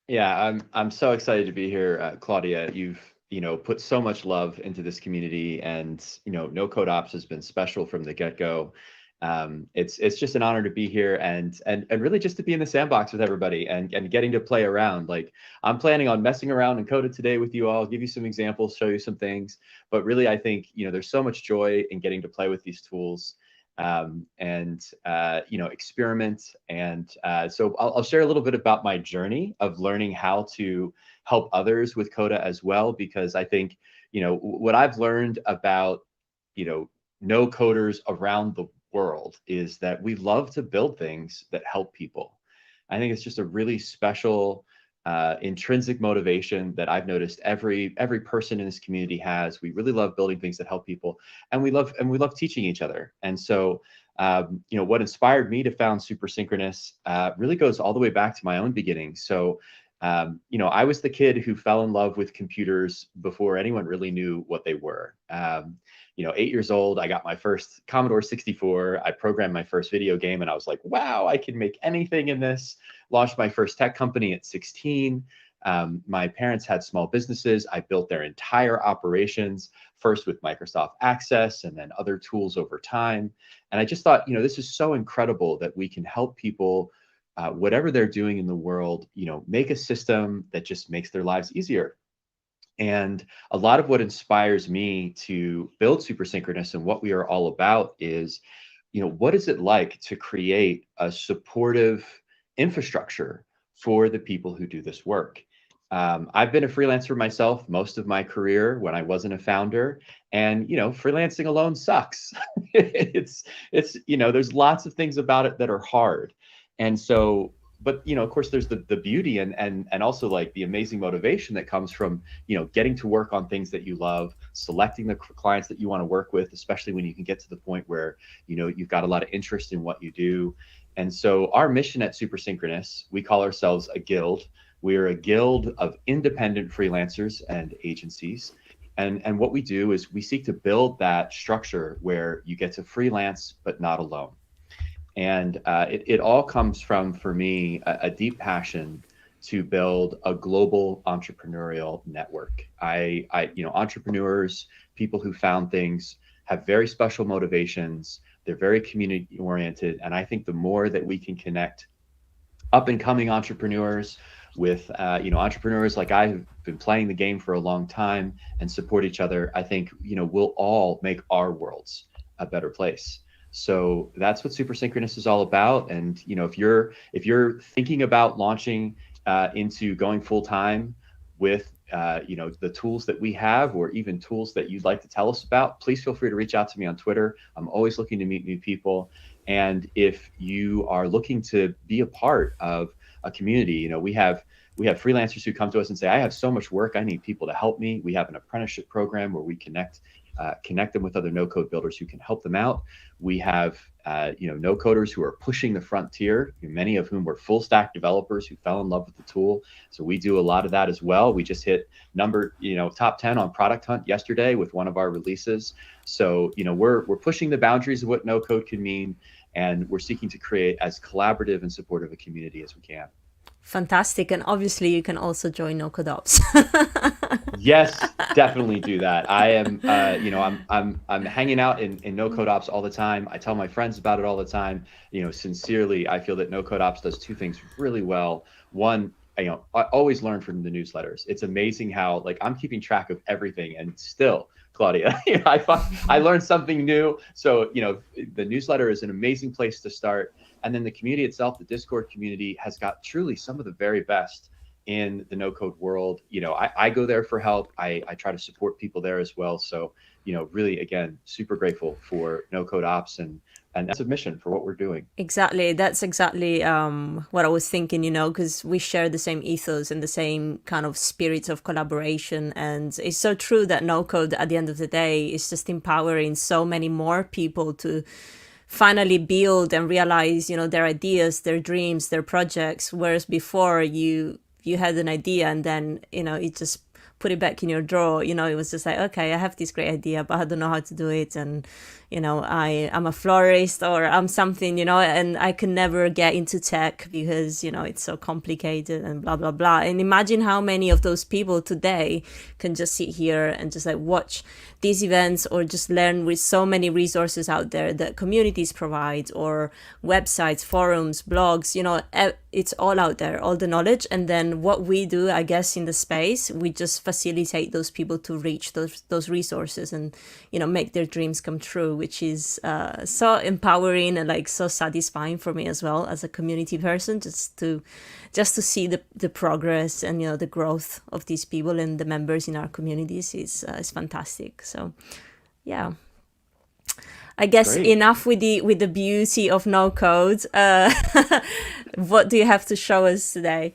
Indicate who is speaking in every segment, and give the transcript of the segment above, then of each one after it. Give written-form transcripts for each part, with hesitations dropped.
Speaker 1: Yeah, I'm so excited to be here, Claudia. You've put so much love into this community, and No Code Ops has been special from the get-go. It's just an honor to be here and really just to be in the sandbox with everybody and getting to play around. Like I'm planning on messing around in Coda today with you all, give you some examples, show you some things. But really, I think there's so much joy in getting to play with these tools and experiment. And so I'll share a little bit about my journey of learning how to help others with Coda as well, because I think what I've learned about no coders around the world is that we love to build things that help people. I think it's just a really special intrinsic motivation that I've noticed every person in this community has. We really love building things that help people, and we love teaching each other. And so, what inspired me to found Supersynchronous really goes all the way back to my own beginnings. So, I was the kid who fell in love with computers before anyone really knew what they were. 8 years old, I got my first Commodore 64. I programmed my first video game, and I was like, wow, I can make anything in this. Launched my first tech company at 16. My parents had small businesses. I built their entire operations, first with Microsoft Access and then other tools over time. And I just thought, this is so incredible that we can help people, whatever they're doing in the world, make a system that just makes their lives easier. And a lot of what inspires me to build Supersynchronous and what we are all about is, what is it like to create a supportive infrastructure for the people who do this work? I've been a freelancer myself most of my career when I wasn't a founder, and freelancing alone sucks. it's there's lots of things about it that are hard, and so but of course there's the beauty and also like the amazing motivation that comes from getting to work on things that you love, selecting the clients that you want to work with, especially when you can get to the point where you've got a lot of interest in what you do. And so our mission at Supersynchronous, we call ourselves a guild. We are a guild of independent freelancers and agencies. And what we do is we seek to build that structure where you get to freelance but not alone. And it all comes from, for me, a deep passion to build a global entrepreneurial network. Entrepreneurs, people who found things, have very special motivations. They're very community oriented. And I think the more that we can connect up and coming entrepreneurs with, entrepreneurs like I, who've been playing the game for a long time, and support each other, I think, we'll all make our worlds a better place. So that's what Supersynchronous is all about. And if you're thinking about launching into going full time with the tools that we have, or even tools that you'd like to tell us about, please feel free to reach out to me on Twitter. I'm always looking to meet new people. And if you are looking to be a part of a community, we have freelancers who come to us and say, I have so much work, I need people to help me. We have an apprenticeship program where we connect them with other no-code builders who can help them out. We have no-coders who are pushing the frontier, many of whom were full-stack developers who fell in love with the tool. So we do a lot of that as well. We just hit top 10 on Product Hunt yesterday with one of our releases. So we're pushing the boundaries of what no-code can mean, and we're seeking to create as collaborative and supportive a community as we can.
Speaker 2: Fantastic. And obviously you can also join No Code Ops.
Speaker 1: Yes, definitely do that. I am, I'm hanging out in No Code Ops all the time. I tell my friends about it all the time. Sincerely, I feel that No Code Ops does two things really well. One, I always learn from the newsletters. It's amazing how, like, I'm keeping track of everything, and still, Claudia, I learned something new. So the newsletter is an amazing place to start. And then the community itself, the Discord community, has got truly some of the very best in the no-code world. I go there for help. I try to support people there as well. So, really, again, super grateful for No-Code Ops and that's a mission for what we're doing.
Speaker 2: Exactly. That's exactly what I was thinking, because we share the same ethos and the same kind of spirit of collaboration. And it's so true that no code at the end of the day is just empowering so many more people to finally build and realize, their ideas, their dreams, their projects. Whereas before you had an idea and then, it just put it back in your drawer. You know, it was just like, okay, I have this great idea, but I don't know how to do it. And, you know, I'm a florist or I'm something, you know, and I can never get into tech because, you know, it's so complicated and blah, blah, blah. And imagine how many of those people today can just sit here and just like watch these events or just learn with so many resources out there that communities provide, or websites, forums, blogs, you know, it's all out there, all the knowledge. And then what we do, I guess, in the space, we just facilitate those people to reach those resources and, you know, make their dreams come true, which is so empowering and like so satisfying for me as well as a community person, just to see the progress and, you know, the growth of these people and the members in our communities is fantastic. So yeah, I guess
Speaker 1: Great.
Speaker 2: enough with the beauty of no code. What do you have to show us today?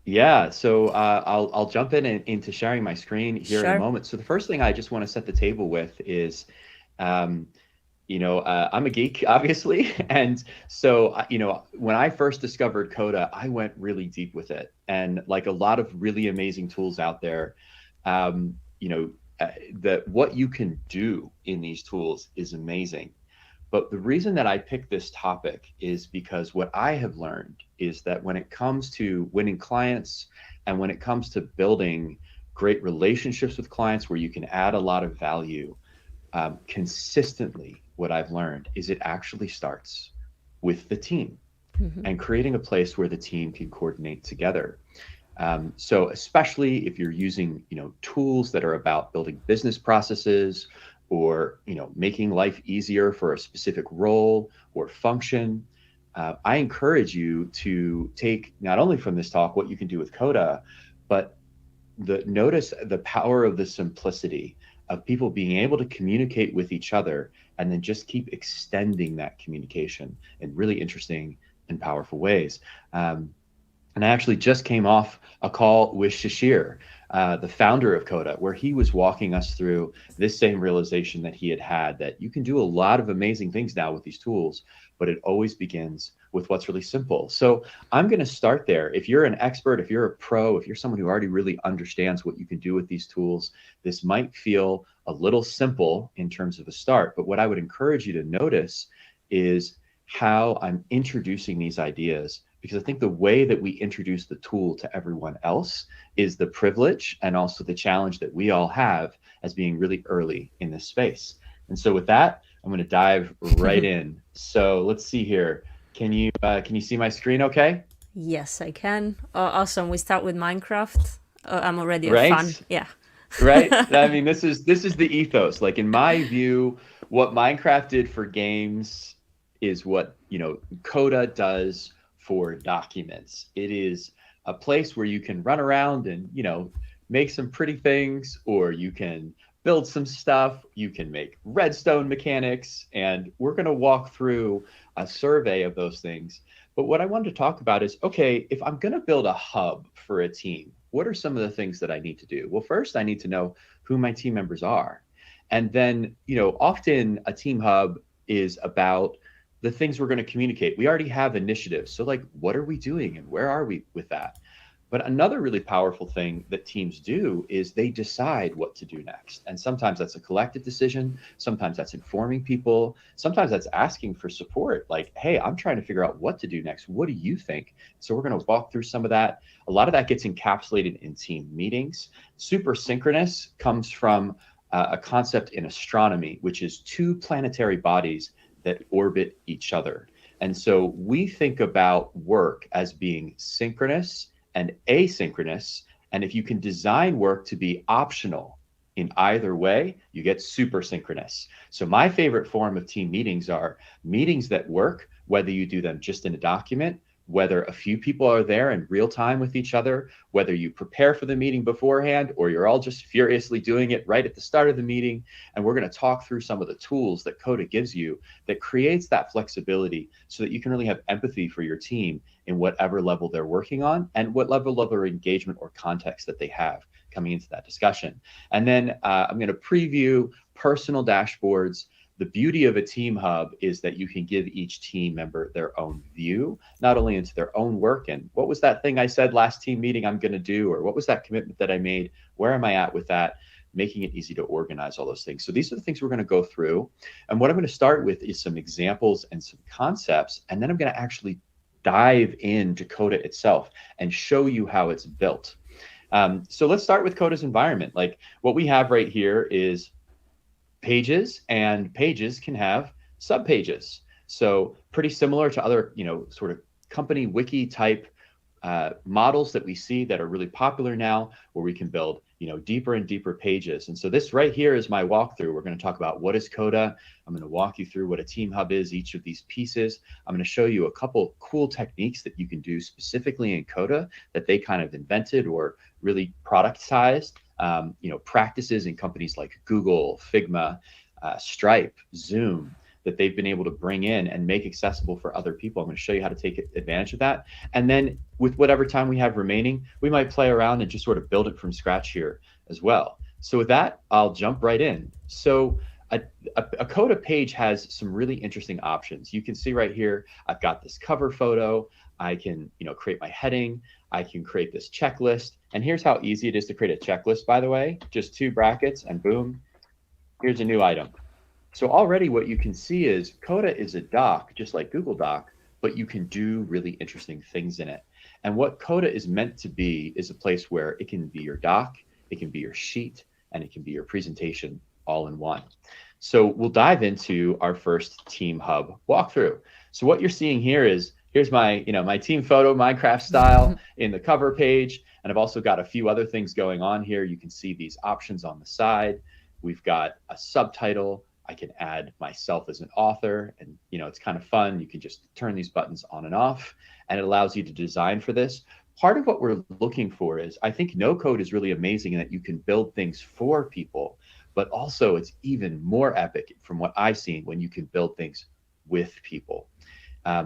Speaker 1: Yeah, so I'll jump into sharing my screen here in a
Speaker 2: Sure.
Speaker 1: moment. So the first thing I just want to set the table with is, you know, I'm a geek, obviously, and so you know, when I first discovered Coda, I went really deep with it, and like a lot of really amazing tools out there, you know, that what you can do in these tools is amazing. But the reason that I picked this topic is because what I have learned is that when it comes to winning clients and when it comes to building great relationships with clients where you can add a lot of value, consistently, what I've learned is it actually starts with the team and creating a place where the team can coordinate together. So especially if you're using, you know, tools that are about building business processes or, you know, making life easier for a specific role or function, I encourage you to take not only from this talk what you can do with Coda, but notice the power of the simplicity of people being able to communicate with each other and then just keep extending that communication in really interesting and powerful ways. And I actually just came off a call with Shashir, the founder of Coda, where he was walking us through this same realization that he had that you can do a lot of amazing things now with these tools, but it always begins with what's really simple. So I'm going to start there. If you're an expert, if you're a pro, if you're someone who already really understands what you can do with these tools, this might feel a little simple in terms of a start. But what I would encourage you to notice is how I'm introducing these ideas, because I think the way that we introduce the tool to everyone else is the privilege and also the challenge that we all have as being really early in this space. And so with that, I'm going to dive right in. So let's see here. Can you see my screen okay?
Speaker 2: Yes, I can. Oh, awesome. We start with Minecraft. I'm already a
Speaker 1: Right?
Speaker 2: fan. Yeah.
Speaker 1: Right? I mean, this is the ethos. Like in my view, what Minecraft did for games is what, you know, Coda does for documents. It is a place where you can run around and, you know, make some pretty things, or you can build some stuff, you can make redstone mechanics, and we're going to walk through a survey of those things. But what I wanted to talk about is, okay, if I'm going to build a hub for a team, what are some of the things that I need to do? Well, first, I need to know who my team members are. And then, you know, often a team hub is about the things we're going to communicate. We already have initiatives. So like, what are we doing and where are we with that? But another really powerful thing that teams do is they decide what to do next. And sometimes that's a collective decision. Sometimes that's informing people. Sometimes that's asking for support. Like, hey, I'm trying to figure out what to do next. What do you think? So we're going to walk through some of that. A lot of that gets encapsulated in team meetings. Supersynchronous comes from a concept in astronomy, which is two planetary bodies that orbit each other. And so we think about work as being synchronous and asynchronous. And if you can design work to be optional in either way, you get super synchronous. So my favorite form of team meetings are meetings that work, whether you do them just in a document, whether a few people are there in real time with each other, whether you prepare for the meeting beforehand, or you're all just furiously doing it right at the start of the meeting. And we're going to talk through some of the tools that Coda gives you that creates that flexibility so that you can really have empathy for your team in whatever level they're working on and what level of their engagement or context that they have coming into that discussion. And then I'm going to preview personal dashboards The beauty of a team hub is that you can give each team member their own view, not only into their own work and what was that thing I said last team meeting I'm going to do, or what was that commitment that I made, where am I at with that, making it easy to organize all those things. So these are the things we're going to go through. And what I'm going to start with is some examples and some concepts, and then I'm going to actually dive into Coda itself and show you how it's built. So let's start with Coda's environment. Like what we have right here is pages, and pages can have subpages. So pretty similar to other, sort of company wiki type models that we see that are really popular now, where we can build, deeper and deeper pages. And so this right here is my walkthrough. We're going to talk about what is Coda. I'm going to walk you through what a team hub is, each of these pieces. I'm going to show you a couple cool techniques that you can do specifically in Coda that they kind of invented or really productized. Practices in companies like Google, Figma, Stripe, Zoom, that they've been able to bring in and make accessible for other people. I'm going to show you how to take advantage of that. And then with whatever time we have remaining, we might play around and just sort of build it from scratch here as well. So with that, I'll jump right in. So a Coda page has some really interesting options. You can see right here, I've got this cover photo. I can, create my heading. I can create this checklist. And here's how easy it is to create a checklist, by the way. Just 2 brackets and boom, here's a new item. So already what you can see is Coda is a doc, just like Google Doc, but you can do really interesting things in it. And what Coda is meant to be is a place where it can be your doc, it can be your sheet, and it can be your presentation all in one. So we'll dive into our first Team Hub walkthrough. So what you're seeing here is, here's my, my team photo, Minecraft style in the cover page. And I've also got a few other things going on here. You can see these options on the side. We've got a subtitle. I can add myself as an author, and it's kind of fun. You can just turn these buttons on and off, and it allows you to design for this. Part of what we're looking for is, I think no code is really amazing in that you can build things for people, but also it's even more epic from what I've seen when you can build things with people.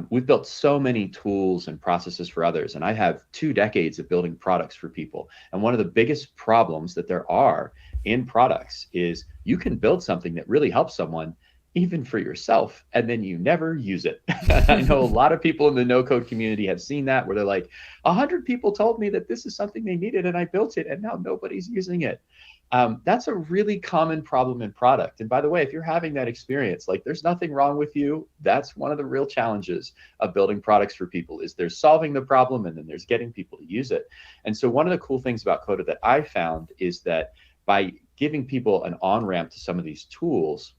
Speaker 1: We've built so many tools and processes for others, and I have 2 decades of building products for people. And one of the biggest problems that there are in products is you can build something that really helps someone, even for yourself, and then you never use it. I know a lot of people in the no-code community have seen that, where they're like, 100 people told me that this is something they needed and I built it and now nobody's using it. That's a really common problem in product. And by the way, if you're having that experience, like, there's nothing wrong with you. That's one of the real challenges of building products for people, is there's solving the problem and then there's getting people to use it. And so one of the cool things about Coda that I found is that by giving people an on-ramp to some of these tools,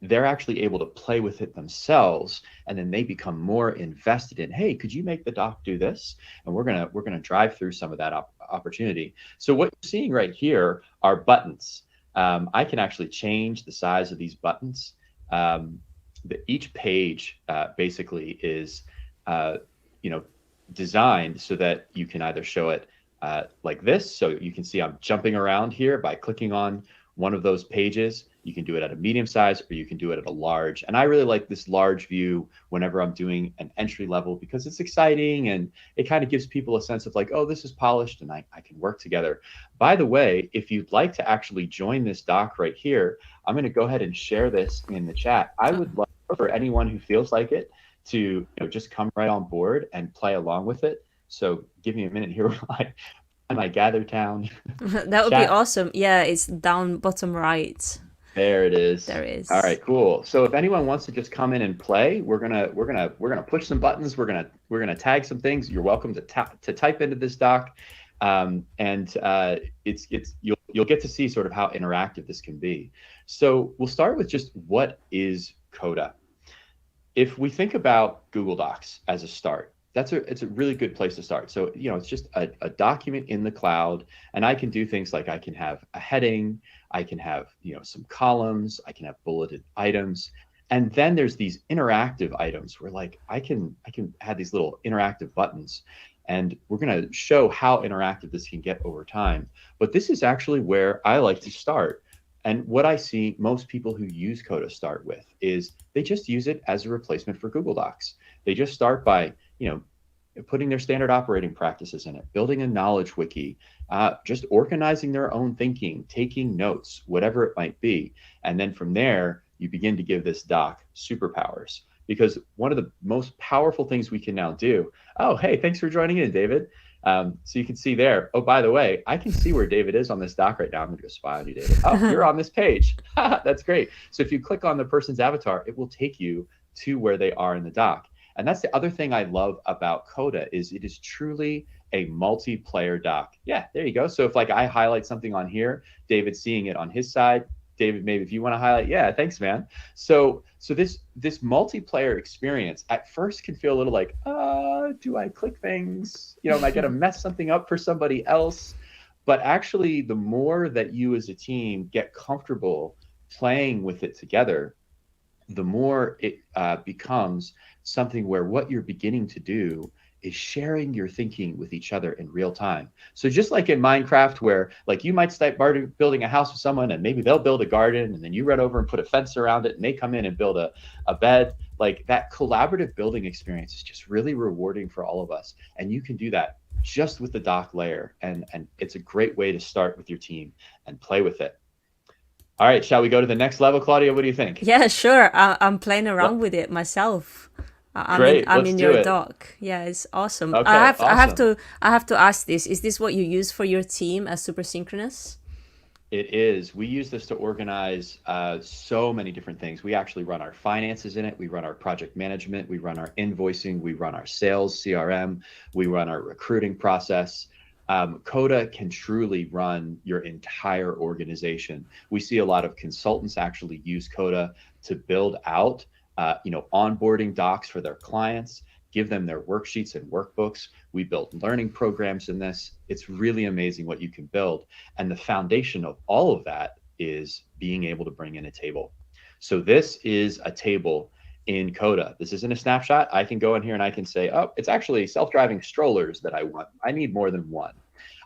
Speaker 1: they're actually able to play with it themselves, and then they become more invested in, hey, could you make the doc do this? And we're gonna drive through some of that opportunity. So what you're seeing right here are buttons. I can actually change the size of these buttons. Each page basically is designed so that you can either show it like this. So you can see I'm jumping around here by clicking on one of those pages. You can do it at a medium size, or you can do it at a large. And I really like this large view whenever I'm doing an entry level, because it's exciting and it kind of gives people a sense of like, oh, this is polished and I can work together. By the way, if you'd like to actually join this doc right here, I'm going to go ahead and share this in the chat. I would love for anyone who feels like it to just come right on board and play along with it. So give me a minute here while I gather town.
Speaker 2: That would be awesome. Yeah, it's down bottom right.
Speaker 1: There it is.
Speaker 2: There it is.
Speaker 1: All right, cool. So if anyone wants to just come in and play, we're gonna push some buttons. We're gonna tag some things. You're welcome to type into this doc, and you'll get to see sort of how interactive this can be. So we'll start with just what is Coda. If we think about Google Docs as a start, it's a really good place to start. So it's just a document in the cloud, and I can do things like I can have a heading, I can have some columns, I can have bulleted items, and then there's these interactive items where like I can have these little interactive buttons, and we're going to show how interactive this can get over time. But this is actually where I like to start. And what I see most people who use Coda start with is they just use it as a replacement for Google Docs. They just start by putting their standard operating practices in it, building a knowledge wiki, just organizing their own thinking, taking notes, whatever it might be. And then from there, you begin to give this doc superpowers. Because one of the most powerful things we can now do, oh, hey, thanks for joining in, David. So you can see there, oh, by the way, I can see where David is on this doc right now. I'm gonna go spy on you, David. Oh, you're on this page. That's great. So if you click on the person's avatar, it will take you to where they are in the doc. And that's the other thing I love about Coda is it is truly a multiplayer doc. Yeah, there you go. So if like I highlight something on here, David's seeing it on his side. David, maybe if you want to highlight, yeah, thanks, man. So this multiplayer experience at first can feel a little like, do I click things? You know, am I going to mess something up for somebody else? But actually, the more that you as a team get comfortable playing with it together, the more it becomes something where what you're beginning to do is sharing your thinking with each other in real time. So just like in Minecraft, where like you might start building a house with someone and maybe they'll build a garden and then you run over and put a fence around it and they come in and build a bed, like that collaborative building experience is just really rewarding for all of us. And you can do that just with the doc layer. And it's a great way to start with your team and play with it. All right, shall we go to the next level, Claudia? What do you think?
Speaker 2: Yeah, sure. I'm playing around with it myself. I'm in your doc. Yeah, it's awesome.
Speaker 1: Okay,
Speaker 2: I have to ask this. Is this what you use for your team as Supersynchronous?
Speaker 1: It is. We use this to organize so many different things. We actually run our finances in it. We run our project management. We run our invoicing. We run our sales CRM. We run our recruiting process. Coda can truly run your entire organization. We see a lot of consultants actually use Coda to build out onboarding docs for their clients, give them their worksheets and workbooks. We build learning programs in this. It's really amazing what you can build. And the foundation of all of that is being able to bring in a table. So this is a table in Coda. This isn't a snapshot. I can go in here and I can say, oh, it's actually self-driving strollers that I want. I need more than one.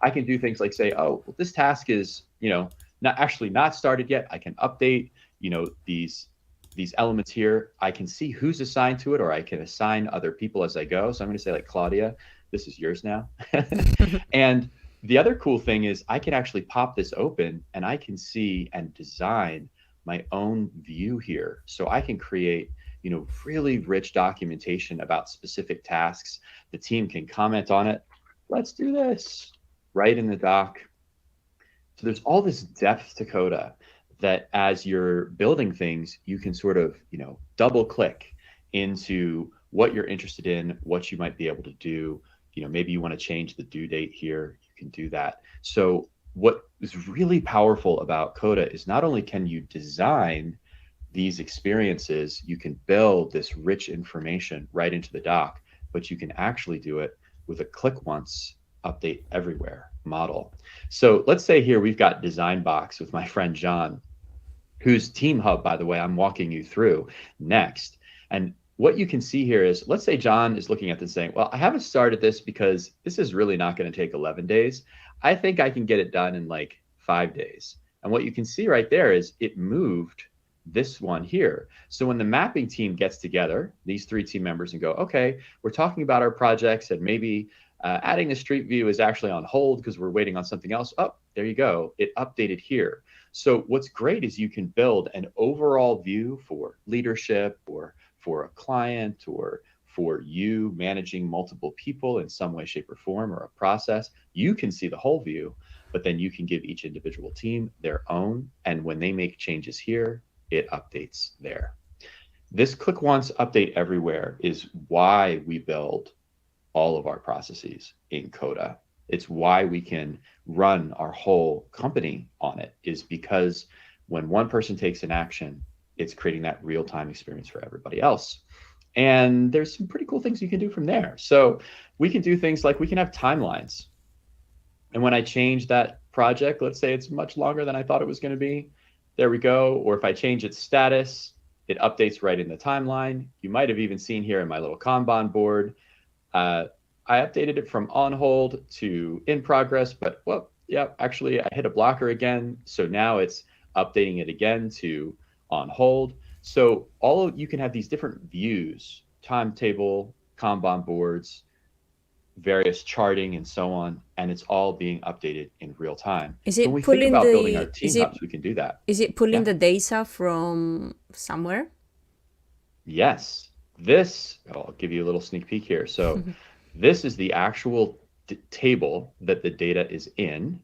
Speaker 1: I can do things like say, oh, well, this task is, not started yet. I can update, these elements here. I can see who's assigned to it, or I can assign other people as I go. So I'm going to say like, Claudia, this is yours now. And the other cool thing is I can actually pop this open and I can see and design my own view here. So I can create, really rich documentation about specific tasks. The team can comment on it. Let's do this right in the doc. So there's all this depth to Coda that as you're building things, you can sort of, double click into what you're interested in, what you might be able to do. Maybe you want to change the due date here, you can do that. So what is really powerful about Coda is not only can you design these experiences, you can build this rich information right into the doc, but you can actually do it with a click once, update everywhere model. So let's say here we've got Design Box with my friend John, whose Team Hub, by the way, I'm walking you through next. And what you can see here is, let's say John is looking at this saying, well, I haven't started this because this is really not going to take 11 days. I think I can get it done in like 5 days. And what you can see right there is it moved this one here. So when the mapping team gets together, these 3 team members, and go, okay, we're talking about our projects and maybe adding the street view is actually on hold because we're waiting on something else. Oh, there you go. It updated here. So what's great is you can build an overall view for leadership or for a client or for you managing multiple people in some way, shape, or form, or a process. You can see the whole view, but then you can give each individual team their own. And when they make changes here, it updates there. This click once, update everywhere is why we build all of our processes in Coda. It's why we can run our whole company on it, is because when one person takes an action, it's creating that real-time experience for everybody else. And there's some pretty cool things you can do from there. So we can do things like we can have timelines. And when I change that project, let's say it's much longer than I thought it was going to be, there we go. Or if I change its status, it updates right in the timeline. You might have even seen here in my little Kanban board, I updated it from on hold to in progress, but well, yeah, actually I hit a blocker again. So now it's updating it again to on hold. So you can have these different views, timetable, Kanban boards, various charting and so on, and it's all being updated in real time.
Speaker 2: Is
Speaker 1: So when
Speaker 2: it
Speaker 1: we think
Speaker 2: pulling
Speaker 1: about building our
Speaker 2: the
Speaker 1: team hubs, we can do that.
Speaker 2: is it pulling
Speaker 1: Yeah.
Speaker 2: the data from somewhere?
Speaker 1: Yes. This, I'll give you a little sneak peek here. So this is the actual table that the data is in.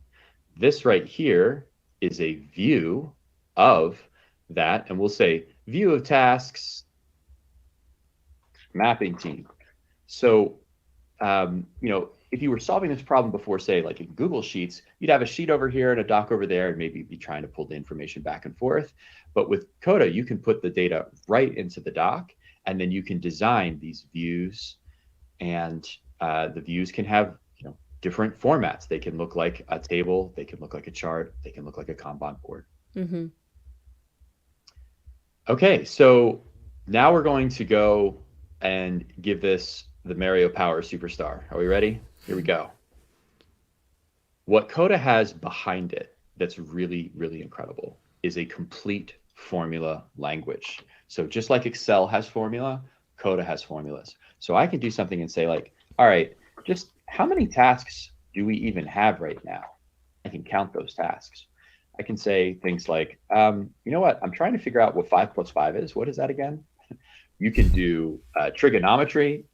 Speaker 1: This right here is a view of that, and we'll say view of tasks, mapping team. So, if you were solving this problem before, say, like in Google Sheets, you'd have a sheet over here and a doc over there, and maybe be trying to pull the information back and forth. But with Coda, you can put the data right into the doc, and then you can design these views, and the views can have different formats. They can look like a table, they can look like a chart, they can look like a Kanban board.
Speaker 2: Mm-hmm.
Speaker 1: Okay, so now we're going to go and give this the Mario Power Superstar. Are we ready? Here we go. What Coda has behind it that's really, really incredible is a complete formula language. So just like Excel has formula, Coda has formulas. So I can do something and say like, all right, just how many tasks do we even have right now? I can count those tasks. I can say things like, you know what? I'm trying to figure out what 5 plus 5 is. What is that again? You can do trigonometry.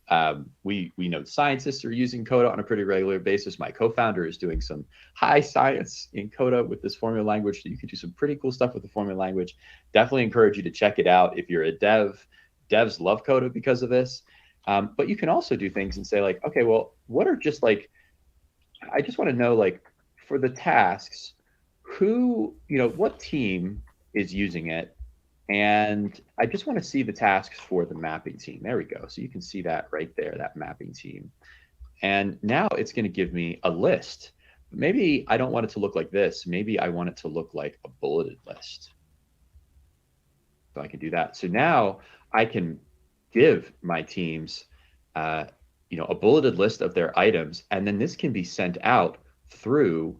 Speaker 1: We know scientists are using Coda on a pretty regular basis. My co-founder is doing some high science in Coda with this formula language. So you can do some pretty cool stuff with the formula language. Definitely encourage you to check it out. If you're a dev, devs love Coda because of this. But you can also do things and say like, okay, well, what are just like, I just want to know like for the tasks, what team is using it? And I just want to see the tasks for the mapping team. There we go. So you can see that right there, that mapping team. And now it's going to give me a list. Maybe I don't want it to look like this. Maybe I want it to look like a bulleted list. So I can do that. So now I can give my teams, a bulleted list of their items, and then this can be sent out through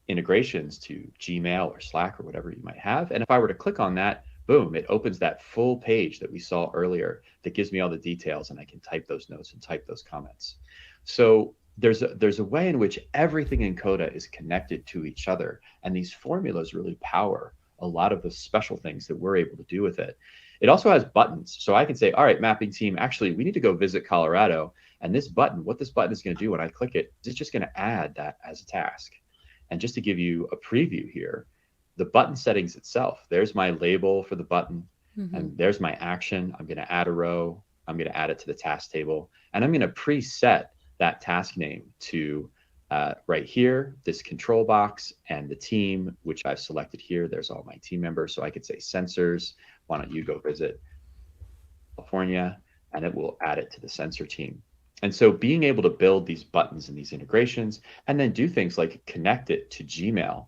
Speaker 1: integrations to Gmail or Slack or whatever you might have. And if I were to click on that, boom, it opens that full page that we saw earlier that gives me all the details, and I can type those notes and type those comments. So there's a way in which everything in Coda is connected to each other, and these formulas really power a lot of the special things that we're able to do with it. It also has buttons. So I can say, all right, mapping team, actually, we need to go visit Colorado. And this button, what this button is going to do when I click it, is just going to add that as a task. And just to give you a preview here, the button settings itself, there's my label for the button, and there's my action. I'm going to add a row. I'm going to add it to the task table. And I'm going to preset that task name to right here, this control box, and the team, which I've selected here. There's all my team members. So I could say sensors. Why don't you go visit California? And it will add it to the sensor team. And so being able to build these buttons and these integrations, and then do things like connect it to Gmail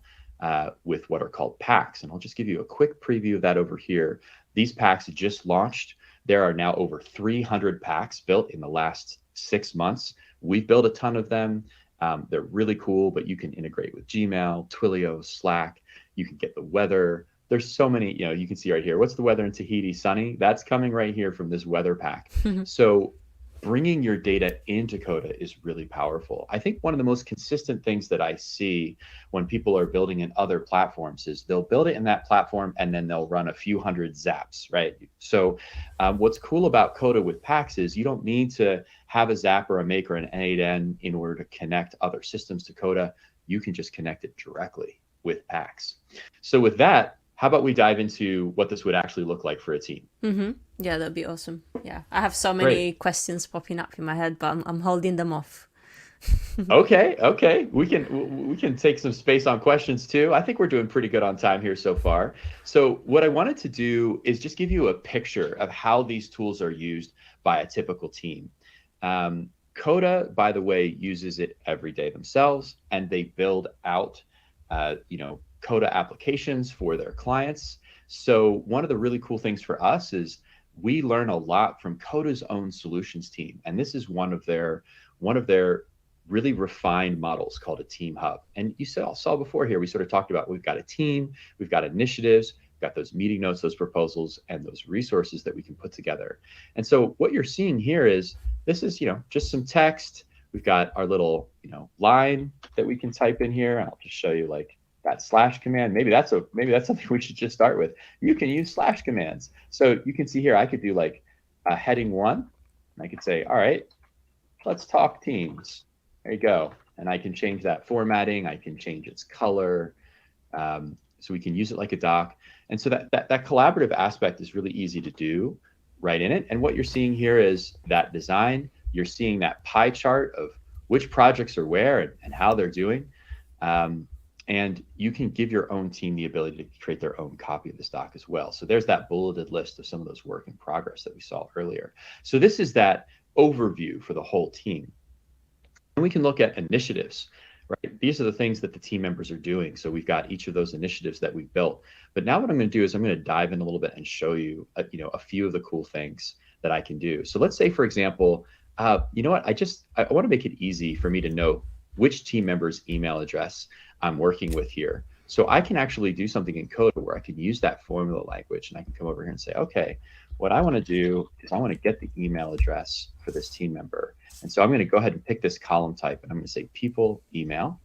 Speaker 1: with what are called packs. And I'll just give you a quick preview of that over here. These packs just launched. There are now over 300 packs built in the last 6 months. We've built a ton of them. They're really cool, but you can integrate with Gmail, Twilio, Slack. You can get the weather. There's so many, you can see right here. What's the weather in Tahiti? Sunny. That's coming right here from this weather pack. So bringing your data into Coda is really powerful. I think one of the most consistent things that I see when people are building in other platforms is they'll build it in that platform and then they'll run a few hundred zaps, right? So what's cool about Coda with packs is you don't need to have a zap or a make or an N8N in order to connect other systems to Coda. You can just connect it directly with packs. So with that, how about we dive into what this would actually look like for a team?
Speaker 2: Yeah, that'd be awesome. Yeah, I have so many questions popping up in my head, but I'm holding them off.
Speaker 1: Okay. We can take some space on questions too. I think we're doing pretty good on time here so far. So what I wanted to do is just give you a picture of how these tools are used by a typical team. Coda, by the way, uses it every day themselves, and they build out, Coda applications for their clients. So one of the really cool things for us is we learn a lot from Coda's own solutions team. And this is one of their really refined models called a team hub. And you saw before here, we sort of talked about, we've got a team, we've got initiatives, we've got those meeting notes, those proposals, and those resources that we can put together. And so what you're seeing here is, this is, just some text. We've got our little, line that we can type in here. I'll just show you like that slash command. Maybe that's something we should just start with. You can use slash commands. So you can see here, I could do like a heading 1. And I could say, all right, let's talk teams. There you go. And I can change that formatting. I can change its color. So we can use it like a doc. And so that collaborative aspect is really easy to do right in it. And what you're seeing here is that design. You're seeing that pie chart of which projects are where and how they're doing. And you can give your own team the ability to create their own copy of this doc as well. So there's that bulleted list of some of those work in progress that we saw earlier. So this is that overview for the whole team. And we can look at initiatives, right? These are the things that the team members are doing. So we've got each of those initiatives that we've built. But now what I'm going to do is I'm going to dive in a little bit and show you, a few of the cool things that I can do. So let's say, for example, you know what? I want to make it easy for me to know which team member's email address I'm working with here. So I can actually do something in Coda where I can use that formula language, and I can come over here and say, okay, what I want to do is I want to get the email address for this team member. And so I'm going to go ahead and pick this column type, and I'm going to say people email.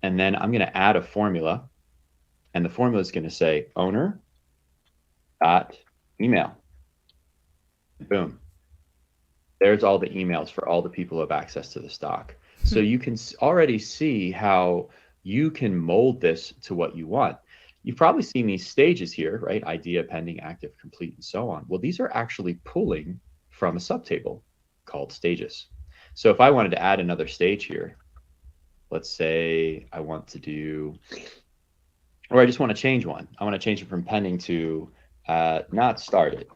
Speaker 1: And then I'm going to add a formula, and the formula is going to say owner dot email. Boom. There's all the emails for all the people who have access to this doc. So you can already see how you can mold this to what you want. You've probably seen these stages here, right? Idea, pending, active, complete, and so on. Well, these are actually pulling from a subtable called stages. So if I wanted to add another stage here, let's say I want to do, or I just want to change one. I want to change it from pending to not started.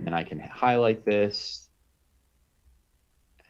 Speaker 1: And I can highlight this.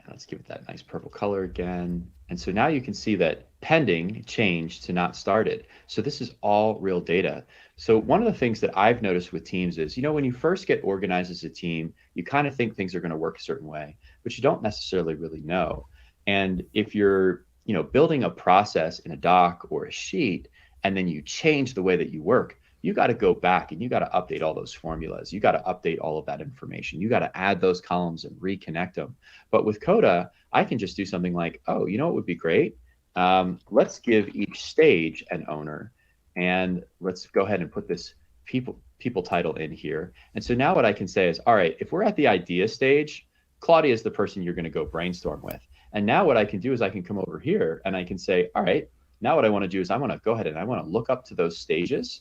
Speaker 1: Let's give it that nice purple color again. And so now you can see that pending changed to not started. So this is all real data. So one of the things that I've noticed with teams is, when you first get organized as a team, you kind of think things are going to work a certain way, but you don't necessarily really know. And if you're, building a process in a doc or a sheet, and then you change the way that you work, you got to go back and you got to update all those formulas. You got to update all of that information. You got to add those columns and reconnect them. But with Coda, I can just do something like, oh, what would be great? Let's give each stage an owner, and let's go ahead and put this people title in here. And so now what I can say is, all right, if we're at the idea stage, Claudia is the person you're going to go brainstorm with. And now what I can do is I can come over here and I can say, all right, now what I want to do is I want to go ahead and I want to look up to those stages.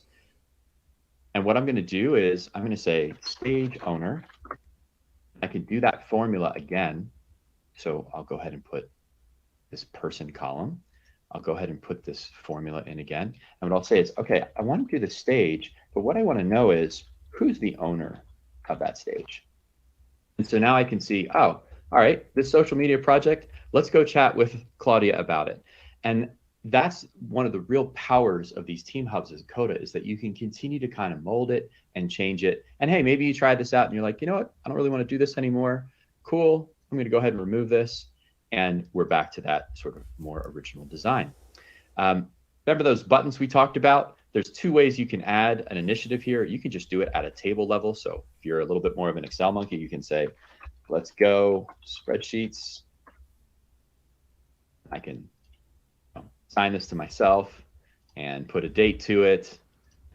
Speaker 1: And what I'm going to do is I'm going to say stage owner. I can do that formula again. So I'll go ahead and put this person column. I'll go ahead and put this formula in again. And what I'll say is, okay, I want to do the stage, but what I want to know is who's the owner of that stage. And so now I can see, oh, all right, this social media project, let's go chat with Claudia about it. And that's one of the real powers of these team hubs as Coda, is that you can continue to kind of mold it and change it. And hey, maybe you try this out and you're like, you know what, I don't really want to do this anymore. Cool, I'm going to go ahead and remove this. And we're back to that sort of more original design. Remember those buttons we talked about? There's two ways you can add an initiative here. You can just do it at a table level. So if you're a little bit more of an Excel monkey, you can say, let's go spreadsheets. I can assign this to myself and put a date to it.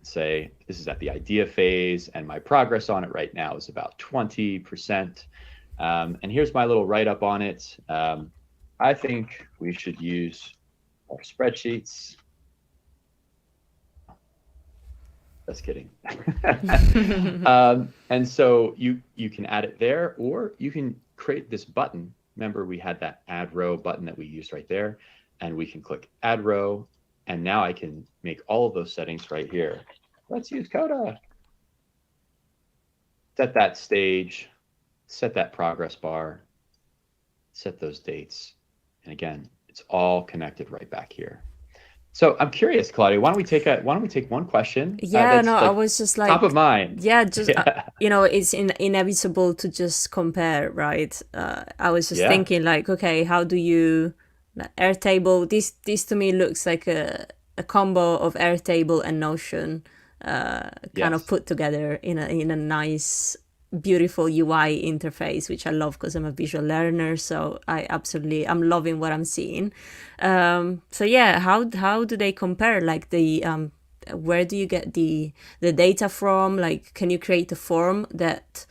Speaker 1: Say this is at the idea phase and my progress on it right now is about 20%. And here's my little write-up on it. I think we should use more spreadsheets. Just kidding. And so you can add it there, or you can create this button. Remember, we had that add row button that we used right there, and we can click add row. And now I can make all of those settings right here. Let's use Coda. Set that stage, set that progress bar, set those dates. And again, it's all connected right back here. So I'm curious, Claudia, why don't we take one question?
Speaker 2: Yeah, no, I was just like,
Speaker 1: top of mind.
Speaker 2: Yeah, just it's inevitable to just compare, right? I was just thinking like, okay, how do you Airtable? This to me looks like a combo of Airtable and Notion, kind of put together in a nice beautiful UI interface, which I love because I'm a visual learner. So I'm loving what I'm seeing. So yeah, how do they compare? Like where do you get the data from? Like, can you create a form that